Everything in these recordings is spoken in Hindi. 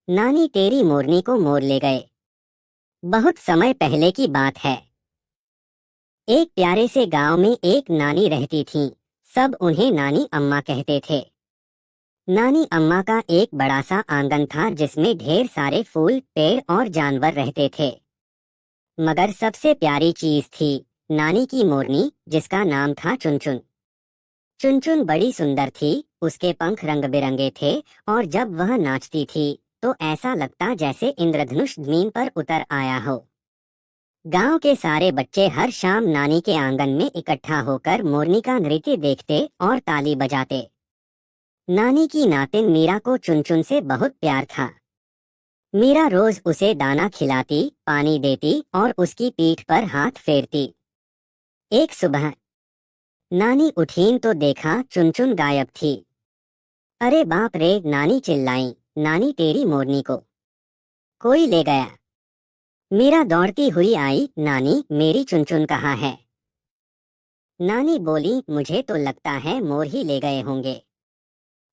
नानी तेरी मोरनी को मोर ले गए। बहुत समय पहले की बात है। एक प्यारे से गांव में एक नानी रहती थीं। सब उन्हें नानी अम्मा कहते थे। नानी अम्मा का एक बड़ा सा आंगन था जिसमें ढेर सारे फूल, पेड़ और जानवर रहते थे। मगर सबसे प्यारी चीज थी नानी की मोरनी, जिसका नाम था चुनचुन। चुनचुन बड़ी सुंदर थी। उसके पंख रंग बिरंगे थे और जब वह नाचती थी तो ऐसा लगता जैसे इंद्रधनुष जमीन पर उतर आया हो। गांव के सारे बच्चे हर शाम नानी के आंगन में इकट्ठा होकर मोरनी का नृत्य देखते और ताली बजाते। नानी की नातिन मीरा को चुनचुन से बहुत प्यार था। मीरा रोज उसे दाना खिलाती, पानी देती और उसकी पीठ पर हाथ फेरती। एक सुबह नानी उठीं तो देखा चुनचुन गायब थी। अरे बाप रे, नानी चिल्लाई, नानी तेरी मोरनी को कोई ले गया। मीरा दौड़ती हुई आई, नानी मेरी चुनचुन कहाँ है? नानी बोली, मुझे तो लगता है मोर ही ले गए होंगे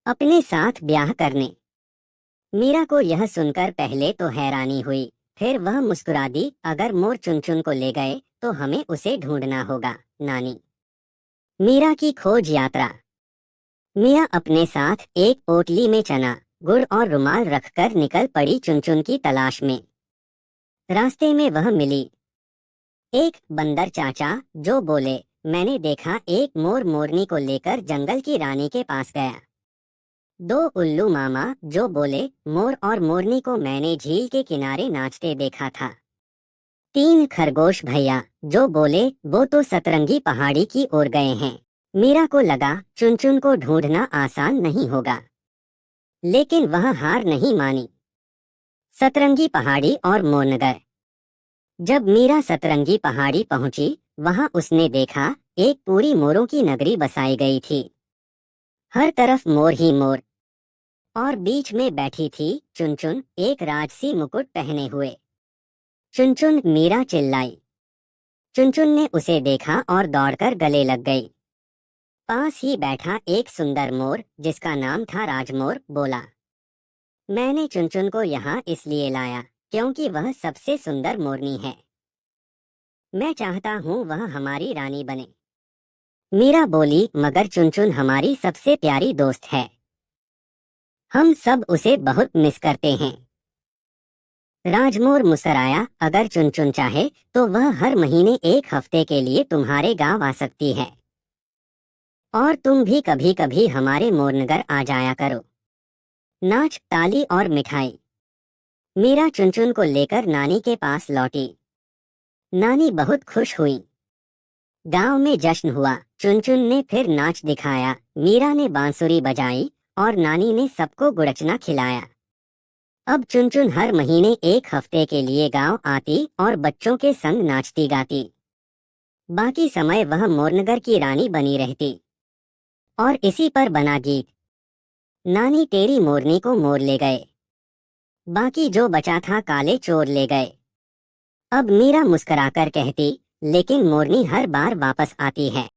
अपने साथ ब्याह करने। मीरा को यह सुनकर पहले तो हैरानी हुई, फिर वह मुस्कुरा दी, अगर मोर चुनचुन को ले गए तो हमें उसे ढूंढना होगा नानी। मीरा की खोज यात्रा। मीरा अपने साथ एक पोटली में चना, गुड़ और रुमाल रखकर निकल पड़ी चुनचुन की तलाश में। रास्ते में वह मिली एक बंदर चाचा, जो बोले, मैंने देखा एक मोर मोरनी को लेकर जंगल की रानी के पास गया। दो उल्लू मामा, जो बोले, मोर और मोरनी को मैंने झील के किनारे नाचते देखा था। तीन खरगोश भैया, जो बोले, वो तो सतरंगी पहाड़ी की ओर गए हैं। मीरा को लगा चुनचुन को ढूंढना आसान नहीं होगा, लेकिन वह हार नहीं मानी। सतरंगी पहाड़ी और मोरनगर। जब मीरा सतरंगी पहाड़ी पहुंची, वहां उसने देखा एक पूरी मोरों की नगरी बसाई गई थी। हर तरफ मोर ही मोर, और बीच में बैठी थी चुनचुन, एक राजसी मुकुट पहने हुए। चुनचुन, मीरा चिल्लाई। चुनचुन ने उसे देखा और दौड़कर गले लग गई। पास ही बैठा एक सुंदर मोर, जिसका नाम था राजमोर, बोला, मैंने चुनचुन को यहाँ इसलिए लाया क्योंकि वह सबसे सुंदर मोरनी है। मैं चाहता हूँ वह हमारी रानी बने। मीरा बोली, मगर चुनचुन हमारी सबसे प्यारी दोस्त है। हम सब उसे बहुत मिस करते हैं। राजमोर मुस्कुराया, अगर चुनचुन चाहे तो वह हर महीने एक हफ्ते के लिए तुम्हारे गांव आ सकती है, और तुम भी कभी कभी हमारे मोरनगर आ जाया करो। नाच, ताली और मिठाई। मीरा चुनचुन को लेकर नानी के पास लौटी। नानी बहुत खुश हुई। गांव में जश्न हुआ। चुनचुन ने फिर नाच दिखाया, मीरा ने बांसुरी बजाई और नानी ने सबको गुड़चना खिलाया। अब चुनचुन हर महीने एक हफ्ते के लिए गांव आती और बच्चों के संग नाचती गाती। बाकी समय वह मोरनगर की रानी बनी रहती। और इसी पर बना गीत, नानी तेरी मोरनी को मोर ले गए, बाकी जो बचा था काले चोर ले गए। अब मीरा मुस्कुराकर कहती, लेकिन मोरनी हर बार वापस आती है।